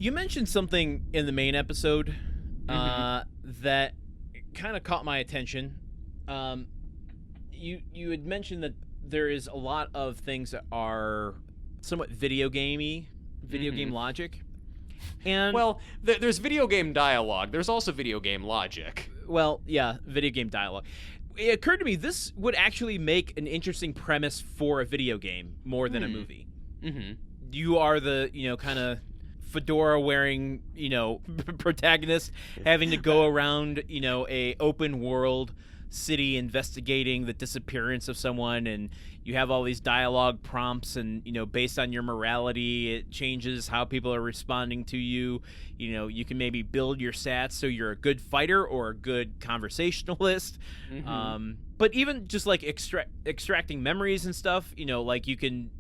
You mentioned something in the main episode that kind of caught my attention. You had mentioned that there is a lot of things that are somewhat video game logic. And well, there's video game dialogue. There's also video game logic. Well, yeah, video game dialogue. It occurred to me this would actually make an interesting premise for a video game more than a movie. Mm-hmm. You are the, kind of fedora-wearing, protagonist having to go around, a open world city investigating the disappearance of someone, and you have all these dialogue prompts, and based on your morality it changes how people are responding to you. You can maybe build your stats so you're a good fighter or a good conversationalist. But even just like extracting memories and stuff, like you can,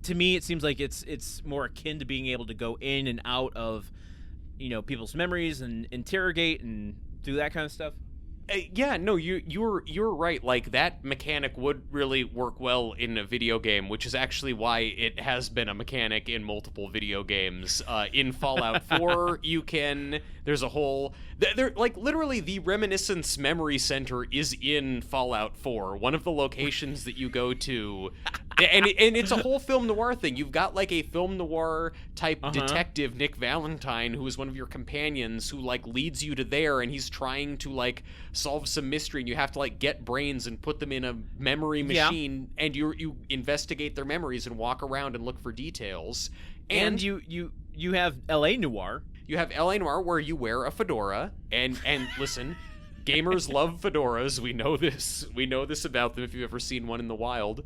to me it seems like it's more akin to being able to go in and out of people's memories and interrogate and do that kind of stuff. Yeah, no, you're right. Like, that mechanic would really work well in a video game, which is actually why it has been a mechanic in multiple video games. In Fallout 4, there's a whole, like, literally the Reminiscence Memory Center is in Fallout 4, one of the locations that you go to. And it's a whole film noir thing. You've got, like, a film noir type detective, Nick Valentine, who is one of your companions, who, like, leads you to there, and he's trying to, like, solve some mystery, and you have to, like, get brains and put them in a memory machine, and you investigate their memories and walk around and look for details. And you have L.A. Noir. You have L.A. Noir, where you wear a fedora, and listen, gamers love fedoras. We know this. We know this about them if you've ever seen one in the wild.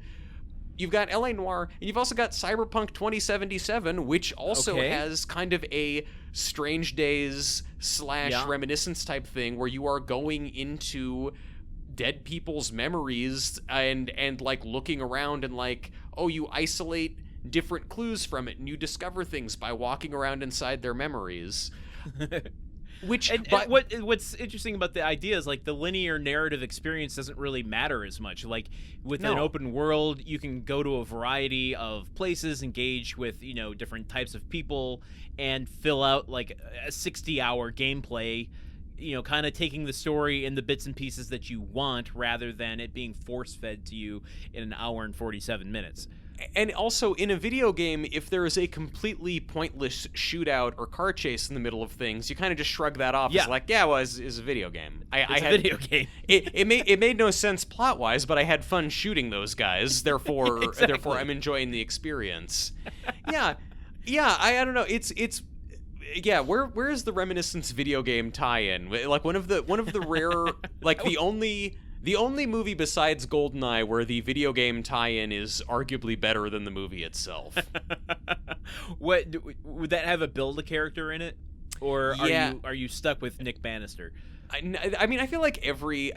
You've got L.A. Noir, and you've also got Cyberpunk 2077, which also has kind of a Strange Days / Reminiscence type thing, where you are going into dead people's memories and like looking around and like, you isolate different clues from it, and you discover things by walking around inside their memories. What's interesting about the idea is, like, the linear narrative experience doesn't really matter as much. Like, with an open world, you can go to a variety of places, engage with different types of people, and fill out like a 60-hour gameplay, kind of taking the story in the bits and pieces that you want, rather than it being force-fed to you in an hour and 47 minutes. And also, in a video game, if there is a completely pointless shootout or car chase in the middle of things, you kind of just shrug that off as like, it's a video game. It's a video game. It made no sense plot-wise, but I had fun shooting those guys. Therefore, I'm enjoying the experience. I don't know. Where is the Reminiscence video game tie-in? Like, one of the rare, like, the only movie besides GoldenEye where the video game tie-in is arguably better than the movie itself. What would that have, a build-a-character in it, or are you stuck with Nick Bannister? I mean, I feel like every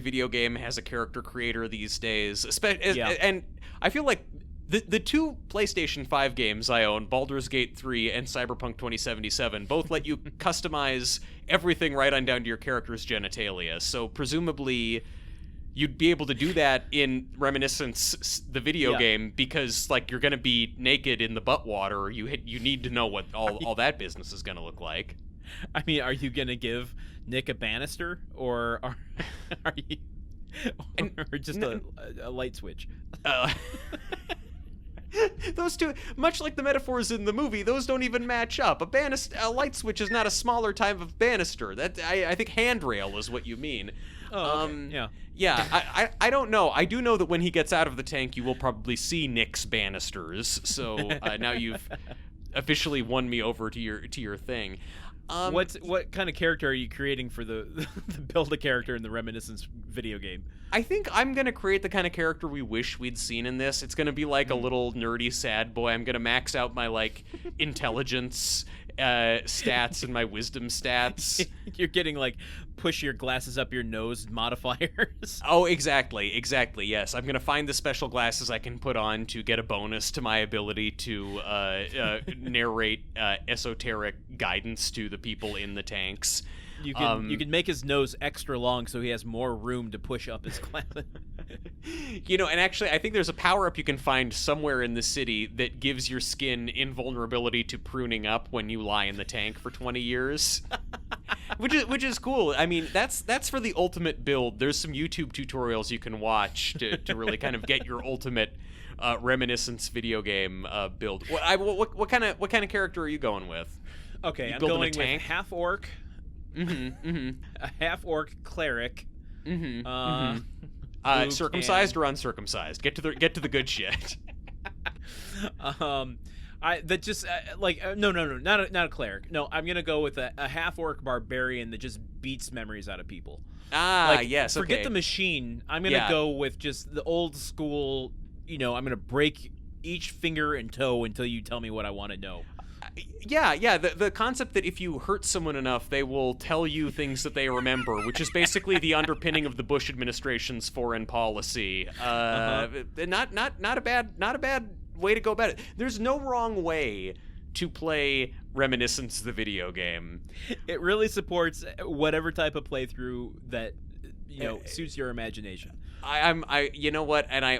video game has a character creator these days, and I feel like the two PlayStation 5 games I own, Baldur's Gate 3 and Cyberpunk 2077, both let you customize everything right on down to your character's genitalia. So presumably you'd be able to do that in Reminiscence, the video game, because, like, you're going to be naked in the butt water. You need to know what all that business is going to look like. I mean, are you going to give Nick a banister, or are you or just a light switch? Those two, much like the metaphors in the movie, those don't even match up. A light switch is not a smaller type of banister. That I think handrail is what you mean. Oh, okay. I don't know. I do know that when he gets out of the tank, you will probably see Nick's banisters. So now you've officially won me over to your thing. What kind of character are you creating for the build a character in the Reminiscence video game? I think I'm going to create the kind of character we wish we'd seen in this. It's going to be like a little nerdy sad boy. I'm going to max out my, like, intelligence stats and my wisdom stats. You're getting, like, push your glasses up your nose modifiers. Oh, exactly, yes. I'm going to find the special glasses I can put on to get a bonus to my ability to narrate esoteric guidance to the people in the tanks. You can make his nose extra long so he has more room to push up his climate. And actually, I think there's a power-up you can find somewhere in the city that gives your skin invulnerability to pruning up when you lie in the tank for 20 years. Which is cool. I mean, that's for the ultimate build. There's some YouTube tutorials you can watch to really kind of get your ultimate Reminiscence video game build. What kind of character are you going with? Okay, I'm going with half orc, a half orc cleric, circumcised or uncircumcised. Get to the good shit. No, not a cleric. No, I'm gonna go with a half orc barbarian that just beats memories out of people. Yes. Forget okay. the machine. I'm gonna go with just the old school. I'm gonna break each finger and toe until you tell me what I want to know. Yeah. The concept that if you hurt someone enough, they will tell you things that they remember, which is basically the underpinning of the Bush administration's foreign policy. Not a bad way to go about it. There's no wrong way to play Reminiscence, the video game. It really supports whatever type of playthrough that suits your imagination. You know what? And I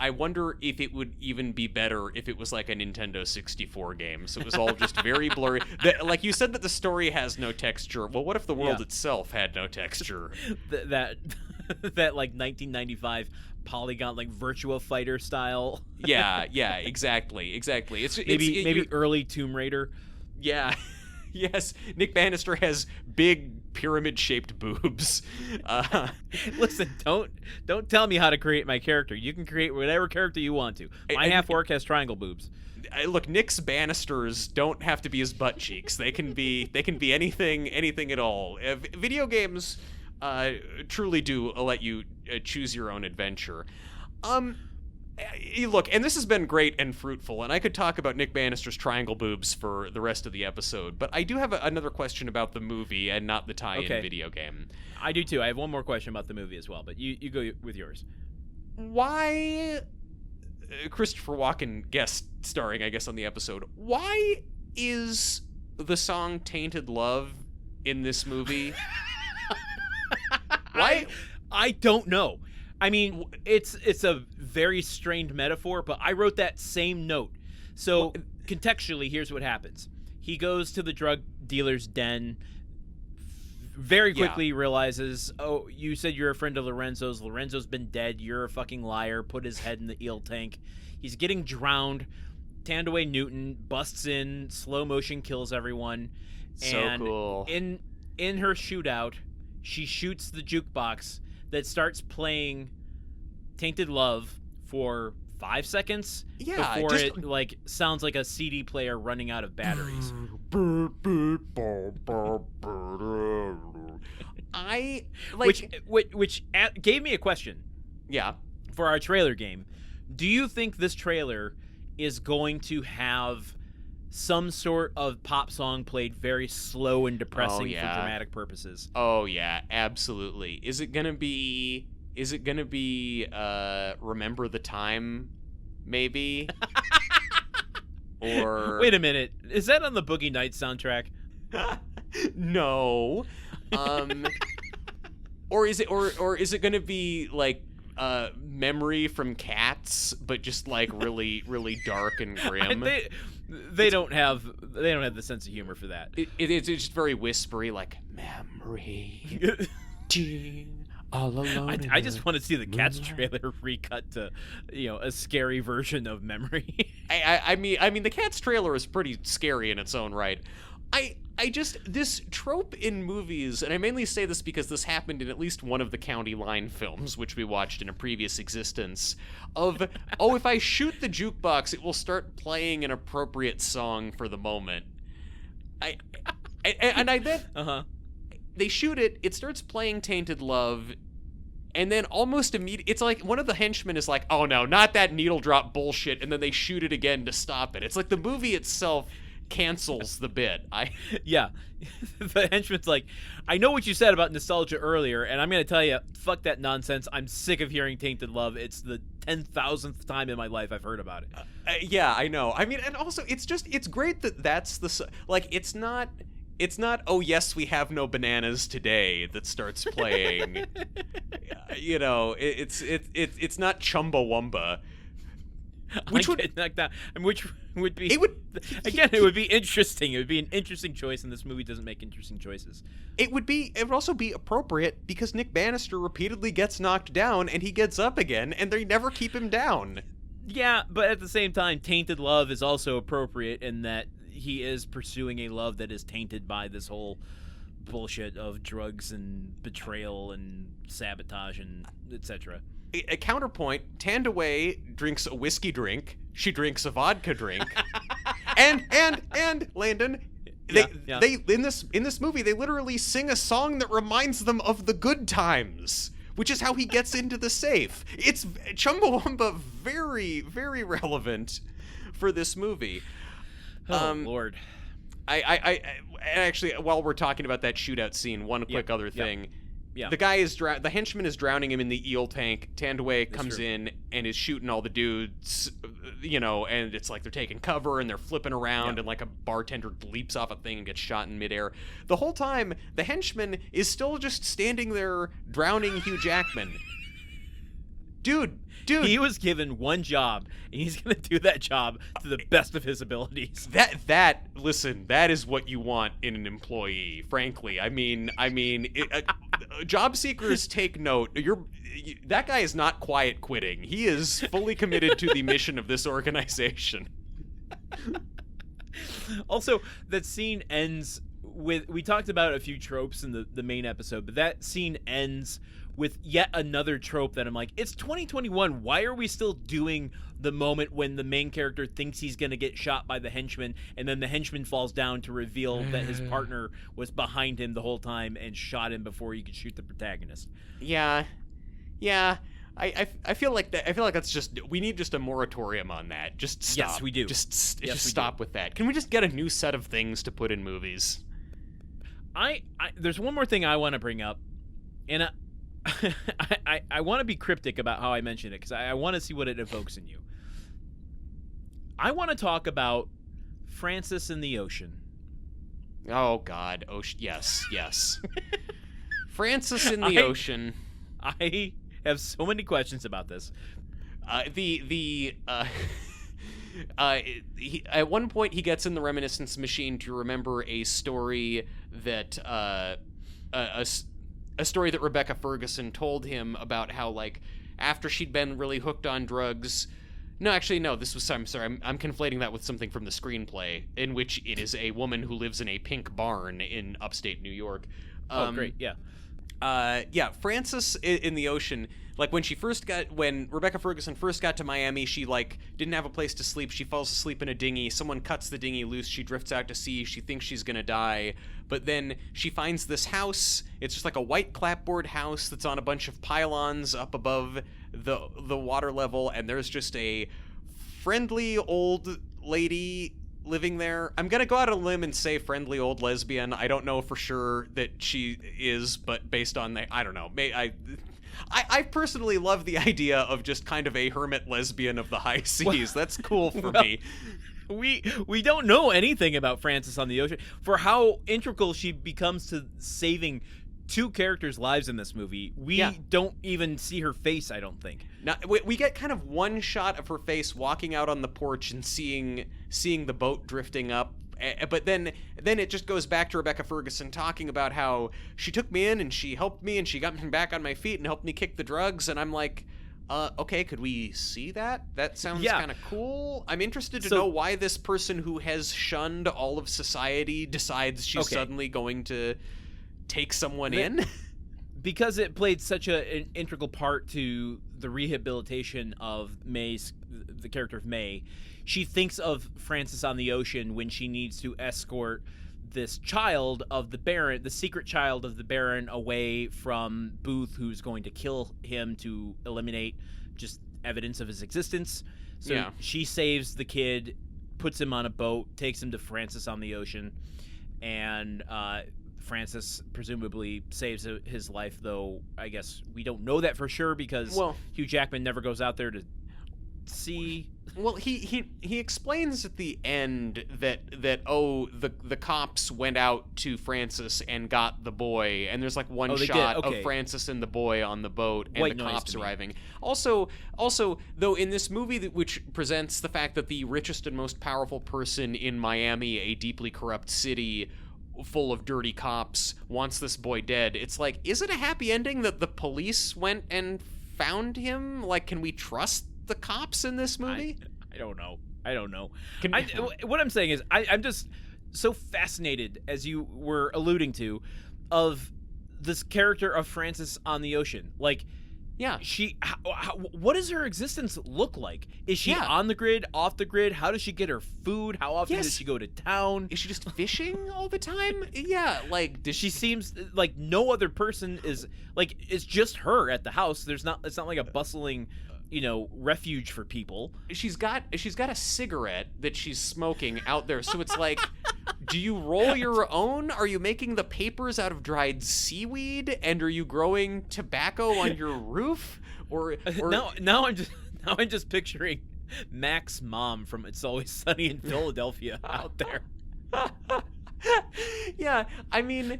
wonder if it would even be better if it was like a Nintendo 64 game. So it was all just very blurry. Like you said that the story has no texture. Well, what if the world itself had no texture? that like 1995 polygon, like Virtua Fighter style. Yeah, exactly. It's maybe early Tomb Raider. Yeah. Yes, Nick Bannister has big pyramid-shaped boobs. Listen, don't tell me how to create my character. You can create whatever character you want to. My half orc has triangle boobs. Look, Nick's Bannisters don't have to be his butt cheeks. They can be anything at all. Video games truly do let you choose your own adventure. Look, and this has been great and fruitful, and I could talk about Nick Bannister's triangle boobs for the rest of the episode, but I do have another question about the movie and not the tie-in video game. I do too. I have one more question about the movie as well, but you go with yours. Why, Christopher Walken guest starring, I guess, on the episode, why is the song Tainted Love in this movie? Why? I don't know. I mean, it's a very strained metaphor, but I wrote that same note. So contextually, here's what happens. He goes to the drug dealer's den, very quickly realizes, oh, you said you're a friend of Lorenzo's. Lorenzo's been dead. You're a fucking liar. Put his head in the eel tank. He's getting drowned. Thandiwe Newton busts in, slow motion kills everyone. So cool. In her shootout, she shoots the jukebox that starts playing Tainted Love for 5 seconds before it like sounds like a CD player running out of batteries. Which gave me a question. Yeah. For our trailer game, do you think this trailer is going to have some sort of pop song played very slow and depressing for dramatic purposes? Oh yeah, absolutely. Is it gonna be Remember the Time, maybe? Or wait a minute, is that on the Boogie Nights soundtrack? No. Or is it gonna be like Memory from Cats, but just like really, really dark and grim? They don't have the sense of humor for that. It's just very whispery, like memory. All alone. I just want to see the Cats trailer recut to, a scary version of Memory. I mean, the Cats trailer is pretty scary in its own right. This trope in movies, and I mainly say this because this happened in at least one of the County Line films, which we watched in a previous existence, of, if I shoot the jukebox, it will start playing an appropriate song for the moment. I bet they shoot it, it starts playing Tainted Love, and then almost immediately, it's like one of the henchmen is like, oh no, not that needle drop bullshit, and then they shoot it again to stop it. It's like the movie itself cancels the bit. Yeah. The henchman's like, I know what you said about nostalgia earlier, and I'm going to tell you, fuck that nonsense. I'm sick of hearing Tainted Love. It's the 10,000th time in my life I've heard about it. Yeah, I know. I mean, and also, it's great that that's the, like, it's not it's not "Oh yes, we have no bananas today" that starts playing. You know, it's not Chumbawamba. Which would like that, and which would be it would again it would be interesting. It would be an interesting choice, and this movie doesn't make interesting choices. it would also be appropriate because Nick Bannister repeatedly gets knocked down and he gets up again, and they never keep him down. Yeah, but at the same time, tainted love is also appropriate in that he is pursuing a love that is tainted by this whole bullshit of drugs and betrayal and sabotage and etc. A counterpoint, Thandiwe drinks a whiskey drink. She drinks a vodka drink. and Landon, they in this movie they literally sing a song that reminds them of the good times, which is how he gets into the safe. It's Chumbawamba, very, very relevant for this movie. Oh Lord. I actually, while we're talking about that shootout scene, one quick other thing. Yeah. The guy the henchman is drowning him in the eel tank. Thandiwe comes in and is shooting all the dudes, you know, and it's like they're taking cover and they're flipping around and like a bartender leaps off a thing and gets shot in midair. The whole time, the henchman is still just standing there drowning Hugh Jackman. Dude. He was given one job, and he's going to do that job to the best of his abilities. Listen, that is what you want in an employee, frankly. I mean, job seekers take note. That guy is not quiet quitting. He is fully committed to the mission of this organization. Also, that scene ends with, we talked about a few tropes in the main episode, but that scene ends with yet another trope that I'm like, it's 2021. Why are we still doing the moment when the main character thinks he's going to get shot by the henchman, and then the henchman falls down to reveal that his partner was behind him the whole time and shot him before he could shoot the protagonist? Yeah. I feel like that. I feel like that's just, we need just a moratorium on that. Just stop. Yes, we do. Just stop with that. Can we just get a new set of things to put in movies? There's one more thing I want to bring up, and I want to be cryptic about how I mention it because I want to see what it evokes in you. I want to talk about Francis in the ocean. Oh God, ocean. Yes. Francis in the ocean. I have so many questions about this. At one point he gets in the Reminiscence machine to remember a story that a story that Rebecca Ferguson told him about how, like, after she'd been really hooked on drugs. No, actually, no, this was, I'm sorry, I'm conflating that with something from the screenplay, in which it is a woman who lives in a pink barn in upstate New York. Oh, great, yeah. Francis in the ocean, like, when Rebecca Ferguson first got to Miami, she, like, didn't have a place to sleep. She falls asleep in a dinghy. Someone cuts the dinghy loose. She drifts out to sea. She thinks she's gonna die. But then she finds this house. It's just like a white clapboard house that's on a bunch of pylons up above the water level, and there's just a friendly old lady living there. I'm gonna go out on a limb and say friendly old lesbian. I don't know for sure that she is, but based on I don't know. I personally love the idea of just kind of a hermit lesbian of the high seas. That's cool for me. We don't know anything about Francis on the ocean. For how integral she becomes to saving two characters' lives in this movie, we don't even see her face, I don't think. Now, we get kind of one shot of her face walking out on the porch and seeing the boat drifting up. But then it just goes back to Rebecca Ferguson talking about how she took me in and she helped me and she got me back on my feet and helped me kick the drugs. And I'm like, okay, could we see that? That sounds kind of cool. I'm interested to know why this person who has shunned all of society decides she's suddenly going to take someone in. Because it played such an integral part to the rehabilitation of the character of May. She thinks of Francis on the ocean when she needs to escort this child of the Baron, the secret child of the Baron, away from Boothe, who's going to kill him to eliminate just evidence of his existence. So she saves the kid, puts him on a boat, takes him to Francis on the ocean, and Francis presumably saves his life, though I guess we don't know that for sure because Hugh Jackman never goes out there to see Well, he explains at the end that the cops went out to Francis and got the boy, and there's like one Oh, they shot did? Okay. of Francis and the boy on the boat and White the noise cops to me. arriving. Also though, in this movie which presents the fact that the richest and most powerful person in Miami, a deeply corrupt city full of dirty cops, wants this boy dead, it's like, is it a happy ending that the police went and found him? Like, can we trust the cops in this movie? I don't know. I don't know. Can- What I'm saying is, I'm just so fascinated, as you were alluding to, of this character of Frances on the ocean. Like, Yeah. what does her existence look like? Is she Yeah. on the grid, off the grid? How does she get her food? How often Yes. does she go to town? Is she just fishing all the time? Yeah, like, does She seems like no other person is like, it's just her at the house. It's not like a bustling, refuge for people. she's got a cigarette that she's smoking out there, so it's like, do you roll your own? Are you making the papers out of dried seaweed? And are you growing tobacco on your roof? Or Now I'm just picturing Mac's mom from It's Always Sunny in Philadelphia out there. Yeah, I mean,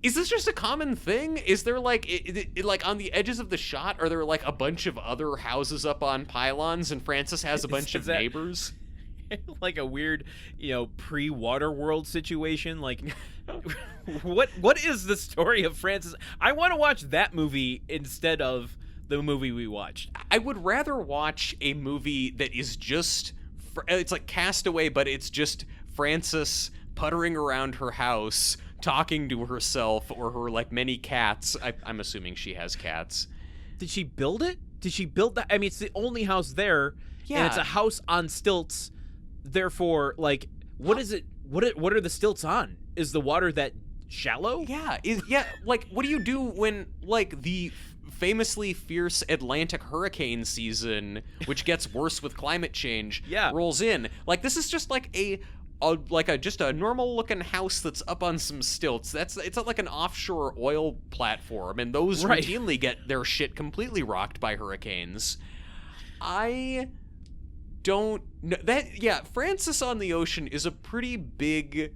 is this just a common thing? Is there like like on the edges of the shot, are there like a bunch of other houses up on pylons, and Francis has a bunch of that- neighbors? Like a weird, pre-Waterworld situation. Like, what is the story of Francis? I want to watch that movie instead of the movie we watched. I would rather watch a movie that is just it's like Castaway, but it's just Francis puttering around her house, talking to herself or her like many cats. I'm assuming she has cats. Did she build it? Did she build that? I mean, it's the only house there, Yeah. and it's a house on stilts. Therefore, like, what is it? What are the stilts on? Is the water that shallow? Yeah, like, what do you do when like the famously fierce Atlantic hurricane season, which gets worse with climate change, Yeah. rolls in? Like, this is just like just a normal looking house that's up on some stilts. It's not like an offshore oil platform, and those Right. routinely get their shit completely rocked by hurricanes. I don't know that. Yeah, Francis on the Ocean is a pretty big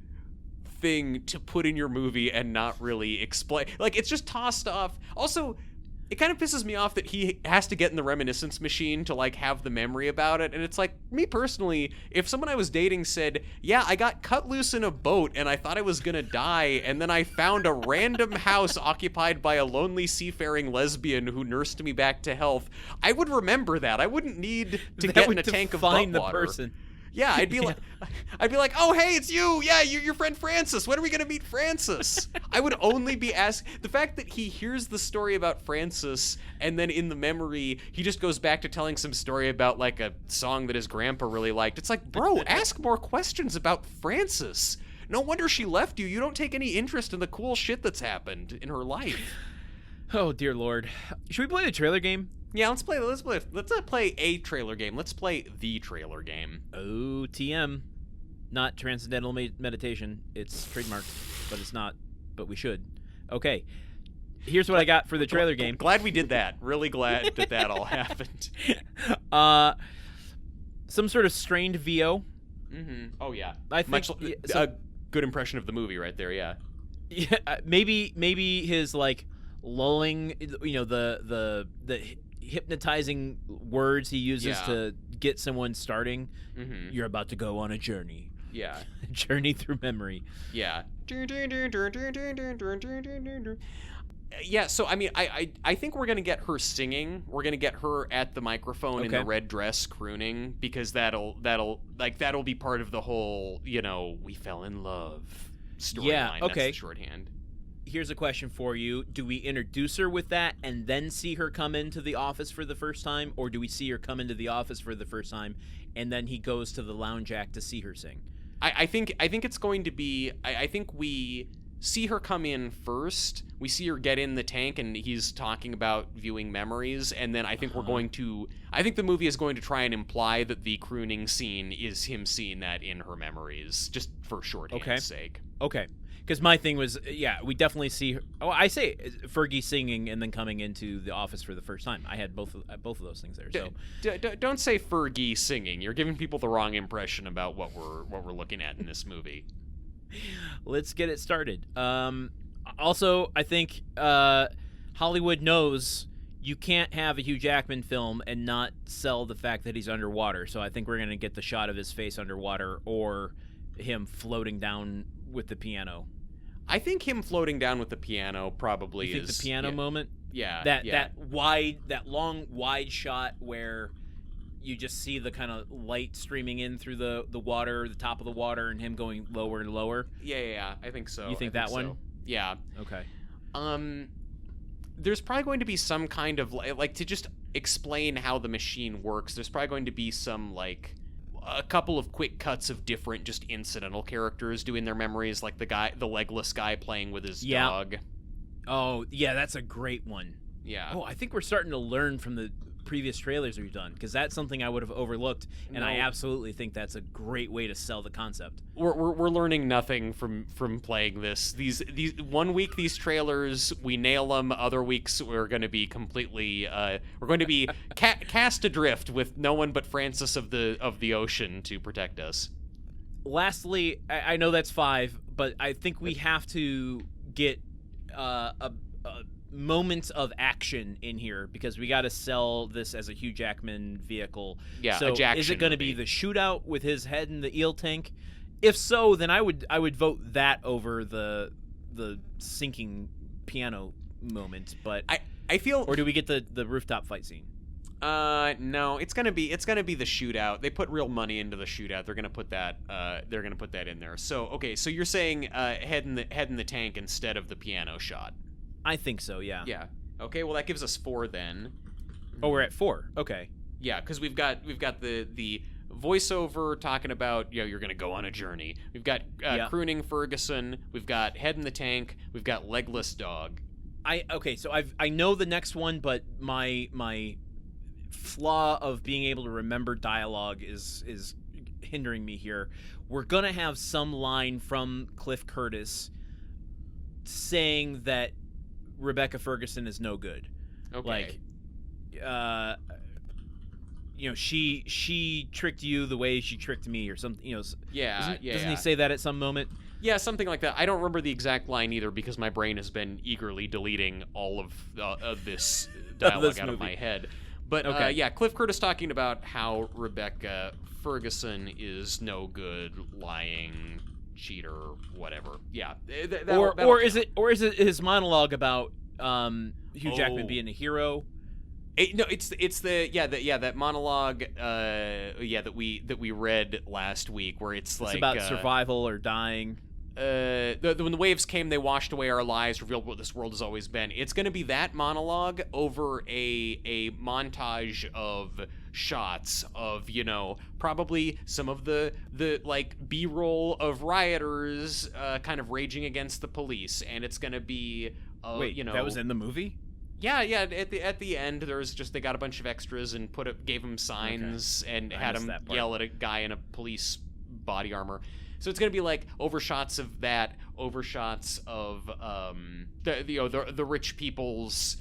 thing to put in your movie and not really explain. Like, it's just tossed off. Also, it kind of pisses me off that he has to get in the Reminiscence machine to like have the memory about it. And it's like, me personally, if someone I was dating said, yeah, I got cut loose in a boat and I thought I was gonna die, and then I found a random house occupied by a lonely seafaring lesbian who nursed me back to health, I would remember that. I wouldn't need to That get would in a tank of define butt the water. person. Yeah, I'd be like, oh, hey, it's you. Yeah, you're your friend Francis. When are we going to meet Francis? I would only be asked. The fact that he hears the story about Francis and then in the memory, he just goes back to telling some story about like a song that his grandpa really liked. It's like, bro, ask more questions about Francis. No wonder she left you. You don't take any interest in the cool shit that's happened in her life. Oh dear Lord. Should we play the trailer game? Yeah, let's not play a trailer game. Let's play the trailer game. Oh, TM. Not Transcendental Meditation. It's trademarked, but it's not. But we should. Okay. Here's what I got for the trailer game. Glad we did that. Really glad that all happened. Some sort of strained VO. Mm-hmm. Oh yeah. I think A good impression of the movie right there. Yeah. Yeah, maybe his like lulling, the hypnotizing words he uses Yeah. to get someone starting. Mm-hmm. You're about to go on a journey. Yeah. Journey through memory. Yeah. Yeah, so I mean, I think we're gonna get her singing. We're gonna get her at the microphone in the Okay. red dress crooning, because that'll be part of the whole, we fell in love storyline. Yeah, okay. That's the shorthand. Here's a question for you. Do we introduce her with that and then see her come into the office for the first time? Or do we see her come into the office for the first time and then he goes to the lounge act to see her sing? I think it's going to be. I think we see her come in first. We see her get in the tank, and he's talking about viewing memories. And then I think I think the movie is going to try and imply that the crooning scene is him seeing that in her memories, just for shorthand's sake. Okay. Because my thing was, we definitely see her. Oh, I say Fergie singing and then coming into the office for the first time. I had both of those things there. So don't say Fergie singing. You're giving people the wrong impression about what we're looking at in this movie. Let's get it started. Also, I think Hollywood knows you can't have a Hugh Jackman film and not sell the fact that he's underwater. So I think we're going to get the shot of his face underwater or him floating down with the piano. I think him floating down with the piano probably you think is the piano moment. Yeah, that long wide shot where you just see the kind of light streaming in through the water, the top of the water, and him going lower and lower. Yeah, I think so. You think that one? Yeah. Okay. There's probably going to be some kind of like to just explain how the machine works. There's probably going to be some like a couple of quick cuts of different just incidental characters doing their memories, like the legless guy playing with his dog. Oh, yeah, that's a great one. Yeah. Oh, I think we're starting to learn from the previous trailers we've done, because that's something I would have overlooked, and I absolutely think that's a great way to sell the concept. We're learning nothing from playing this. These 1 week these trailers we nail them. Other weeks we're going to be completely we're going to be cast adrift with no one but Francis of the Ocean to protect us. Lastly, I know that's 5, but I think we have to get a moments of action in here, because we got to sell this as a Hugh Jackman vehicle. Yeah, so is it going to be the shootout with his head in the eel tank? If so, then I would vote that over the sinking piano moment. But I feel, or do we get the rooftop fight scene? No, it's gonna be the shootout. They put real money into the shootout. They're gonna put that in there. So okay, so you're saying head in the tank instead of the piano shot. I think so, yeah. Yeah. Okay, well that gives us 4 then. Oh, we're at 4. Okay. Yeah, because we've got the voiceover talking about, you're gonna go on a journey. We've got crooning Ferguson. We've got head in the tank. We've got legless dog. So I know the next one, but my flaw of being able to remember dialogue is hindering me here. We're gonna have some line from Cliff Curtis saying that Rebecca Ferguson is no good. Okay. Like, she tricked you the way she tricked me, or something. Doesn't he say that at some moment? Yeah, something like that. I don't remember the exact line either, because my brain has been eagerly deleting all of this dialogue out of my head. But Cliff Curtis talking about how Rebecca Ferguson is no good, lying cheater, whatever. Yeah. Or is it his monologue about Hugh Jackman being a hero? It's that monologue that we read last week, where it's like about survival or dying. When the waves came, they washed away our lives, revealed what this world has always been. It's going to be that monologue over a montage of shots of, probably some of the like B-roll of rioters kind of raging against the police, and it's going to be that was in the movie? Yeah. At the end, there's just, they got a bunch of extras and gave him signs and had him yell at a guy in a police body armor. So it's gonna be like overshots of that, overshots of the rich people's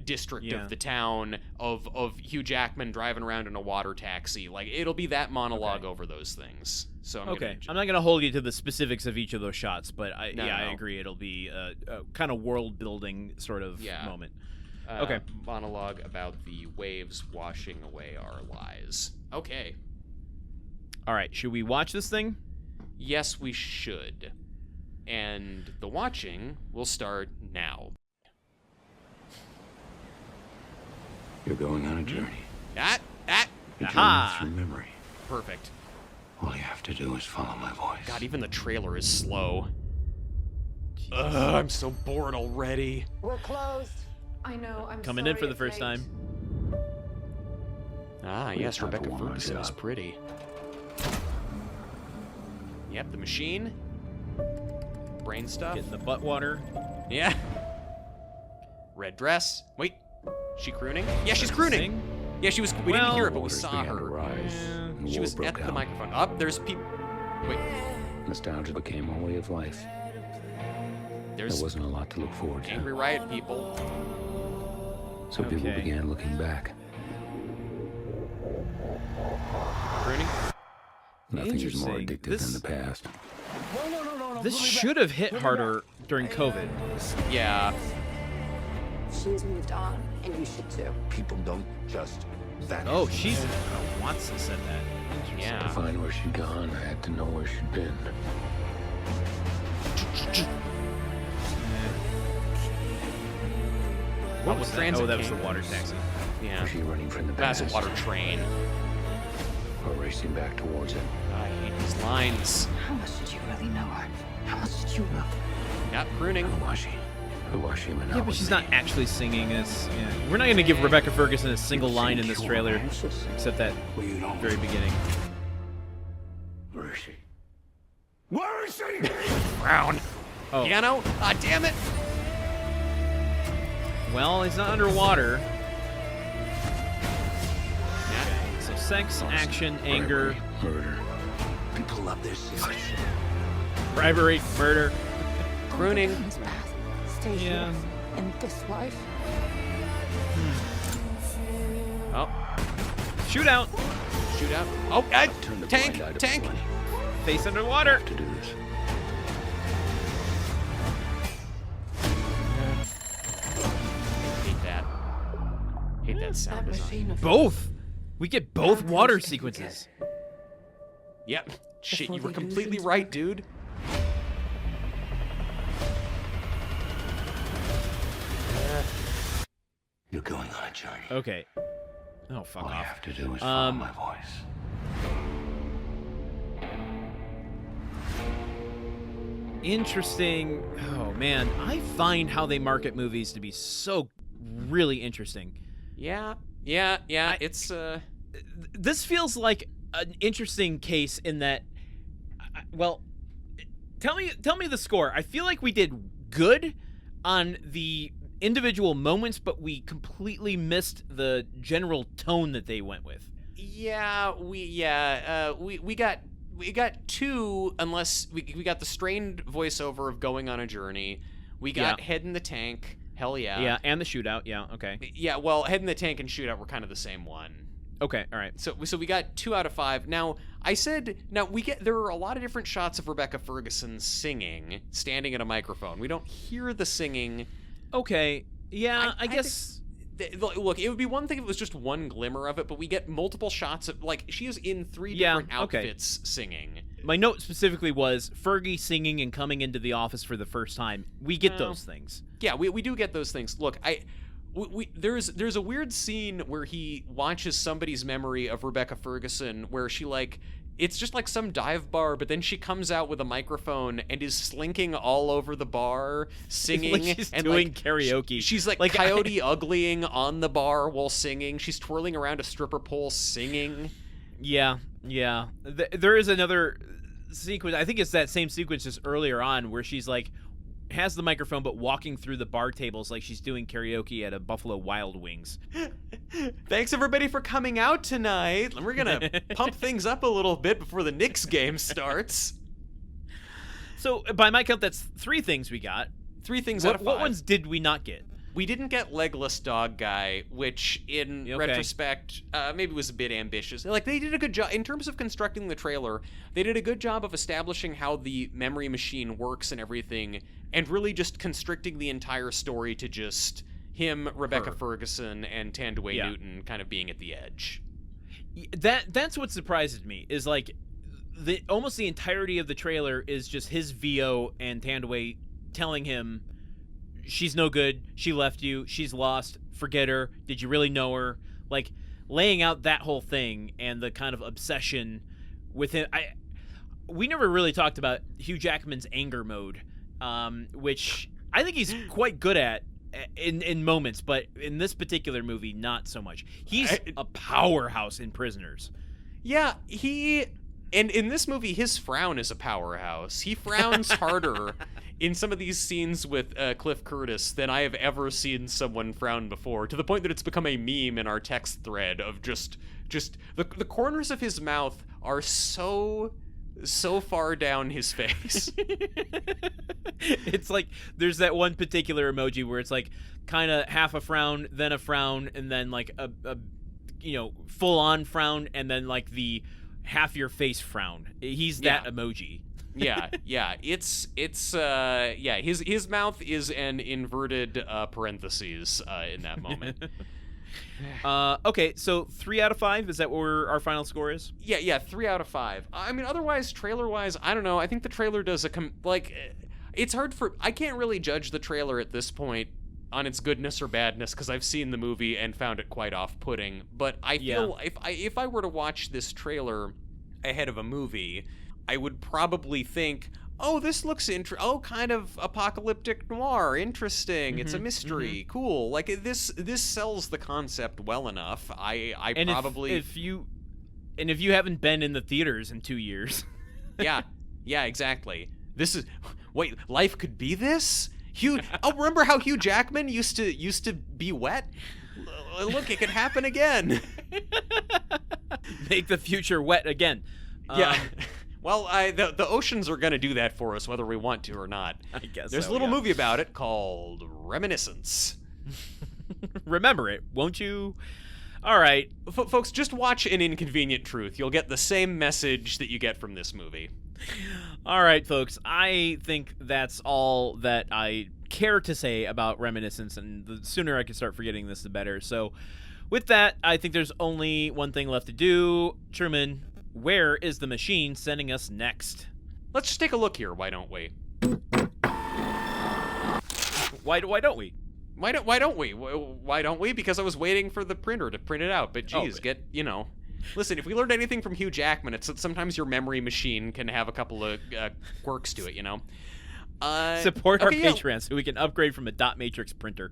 district of the town, of Hugh Jackman driving around in a water taxi. Like, it'll be that monologue over those things. So I'm not gonna hold you to the specifics of each of those shots, but I agree it'll be a kind of world building sort of moment. Monologue about the waves washing away our lies. Okay. All right, should we watch this thing? Yes, we should. And the watching will start now. You're going on a journey. You're Aha! Through memory. Perfect. All you have to do is follow my voice. God, even the trailer is slow. Ugh, I'm so bored already. We're closed. I know, I'm Coming sorry in for the it's first late. time. Yes, have Rebecca to warm Ferguson is up. pretty. Yep, the machine. brain stuff. Getting the butt water. Yeah. Red dress. Wait, she crooning? Yeah, she's crooning. Sing? Yeah, she was. We didn't hear it, but we Waters saw began to her. rise, and She war was broke at the out. microphone. Up, there's people. Wait, Nostalgia became a way of life. There there's wasn't a lot to look forward to. angry riot people. So people Okay. began looking back. Crooning. Nothing is more Interesting. addictive This- than the past. This should have hit harder during COVID. Yeah. She's moved on, and you should too. People don't just vanish. Oh, she's Watson said that. Interesting. To Yeah. find where she'd gone, I had to know where she'd been. What was that? Transit Oh, that was came. the water taxi. Yeah. Was she running from the That's past, a water train. or racing back towards it? I hate these lines. How much did you really know her? How much did you know? Yeah, crooning. Who was she? Who was she when I Yeah, but was she's me? not actually singing this. Yeah. We're not going to give Rebecca Ferguson a single line in this trailer, except that Well, you don't. very beginning. Where is she? Where is she? Frown. Oh, Piano. Ah, damn it. well, he's not underwater. Yeah. So sex, action, anger, Murder. People love this shit. bribery, murder. Crooning. His path. Stay Yeah. here in this life. Oh, Shootout. shootout. Oh, Turn the tank, blind eye to tank. plenty. Face underwater. To do this. Hate that. Hate that sound That design. machine of Both. We get both water sequences. Yep. Shit, Before you were they lose completely its right, dude. You're going on a journey. Okay. Oh, fuck All you off. have to do is follow Um, my voice. Interesting. Oh, man. I find how they market movies to be so really interesting. Yeah. It's This feels like an interesting case in that, well, tell me the score. I feel like we did good on the individual moments, but we completely missed the general tone that they went with. we got two, unless we got the strained voiceover of going on a journey. We got Yeah. head in the tank. Hell yeah. Yeah, and the shootout. Yeah, okay. Yeah, well, head in the tank and shootout were kind of the same one. Okay, all right. So we got 2 out of 5. Now, there are a lot of different shots of Rebecca Ferguson singing, standing at a microphone. We don't hear the singing. Okay. Yeah, I think guess. Look, it would be one thing if it was just one glimmer of it, but we get multiple shots of, like, she is in 3 Yeah, different okay. outfits singing. My note specifically was Fergie singing and coming into the office for the first time. We get No. those things. Yeah, we do get those things. Look, there's a weird scene where he watches somebody's memory of Rebecca Ferguson where she, like, it's just like some dive bar, but then she comes out with a microphone and is slinking all over the bar, singing. Like she's and doing like, karaoke. She's like coyote uglying on the bar while singing. She's twirling around a stripper pole singing. Yeah. There is another sequence. I think it's that same sequence just earlier on where she's like has the microphone but walking through the bar tables like she's doing karaoke at a Buffalo Wild Wings. Thanks everybody for coming out tonight. We're gonna pump things up a little bit before the Knicks game starts. So by my count, that's 3 things we got. 3 things out of 5. What ones did we not get? We didn't get Legless Dog Guy, which in Okay. retrospect maybe was a bit ambitious. Like, they did a good job in terms of constructing the trailer. They did a good job of establishing how the memory machine works and everything, and really just constricting the entire story to just him, Rebecca Her. Ferguson, and Thandiwe Yeah. Newton kind of being at the edge. That's what surprises me is like almost the entirety of the trailer is just his VO and Thandiwe telling him she's no good, she left you, she's lost, forget her, did you really know her? Like laying out that whole thing and the kind of obsession with him. We never really talked about Hugh Jackman's anger mode, which I think he's quite good at in moments, but in this particular movie, not so much. He's a powerhouse in Prisoners. Yeah, And in this movie, his frown is a powerhouse. He frowns harder in some of these scenes with Cliff Curtis than I have ever seen someone frown before, to the point that it's become a meme in our text thread of just the corners of his mouth are so far down his face. It's like there's that one particular emoji where it's like kind of half a frown, then a frown, and then like a full on frown, and then like the half your face frown. He's that emoji. yeah. His mouth is an inverted parentheses in that moment. Okay, so 3 out of 5, is that what our final score is? Yeah, 3 out of 5. I mean, otherwise, trailer-wise, I don't know. I think the trailer does it's hard I can't really judge the trailer at this point on its goodness or badness because I've seen the movie and found it quite off-putting. But I feel if I were to watch this trailer ahead of a movie, I would probably think, oh, this looks kind of apocalyptic noir, interesting. It's a mystery, cool. Like this sells the concept well enough. If you haven't been in the theaters in 2 years, yeah, exactly. Wait, life could be this. Remember how Hugh Jackman used to be wet? Look, it could happen again. Make the future wet again. Yeah. Well, the oceans are going to do that for us, whether we want to or not. I guess there's a little movie about it called Reminiscence. Remember it, won't you? All right. Folks, just watch An Inconvenient Truth. You'll get the same message that you get from this movie. All right, folks. I think that's all that I care to say about Reminiscence, and the sooner I can start forgetting this, the better. So with that, I think there's only one thing left to do. Truman, where is the machine sending us next? Let's just take a look here, why don't we? Why don't we? Why don't we? Why don't we? Because I was waiting for the printer to print it out. But geez, listen, if we learned anything from Hugh Jackman, it's that sometimes your memory machine can have a couple of quirks to it, Support our Patreon so we can upgrade from a dot matrix printer.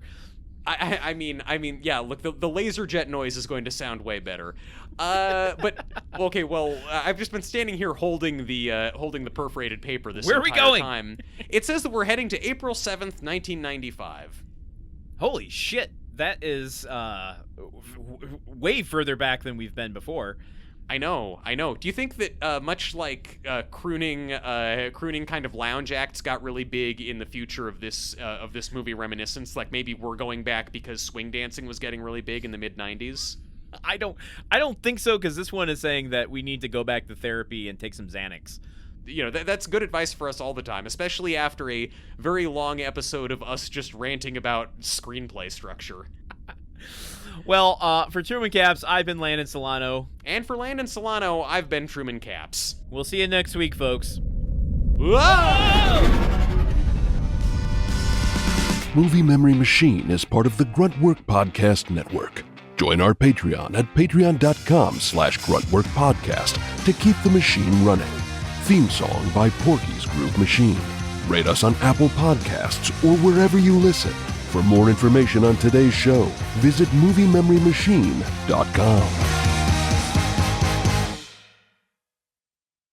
I mean, yeah. Look, the laser jet noise is going to sound way better. But okay, well, I've just been standing here holding the perforated paper this entire time. Where are we going? It says that we're heading to April 7th, 1995. Holy shit! That is way further back than we've been before. I know. Do you think that much like crooning kind of lounge acts got really big in the future of this movie Reminiscence? Like maybe we're going back because swing dancing was getting really big in the mid 90s? I don't think so, because this one is saying that we need to go back to therapy and take some Xanax. That's good advice for us all the time, especially after a very long episode of us just ranting about screenplay structure. Well, for Truman Caps, I've been Landon Solano. And for Landon Solano, I've been Truman Caps. We'll see you next week, folks. Whoa! Movie Memory Machine is part of the Gruntwork Podcast Network. Join our Patreon at patreon.com/gruntworkpodcast to keep the machine running. Theme song by Porky's Groove Machine. Rate us on Apple Podcasts or wherever you listen. For more information on today's show, visit moviememorymachine.com.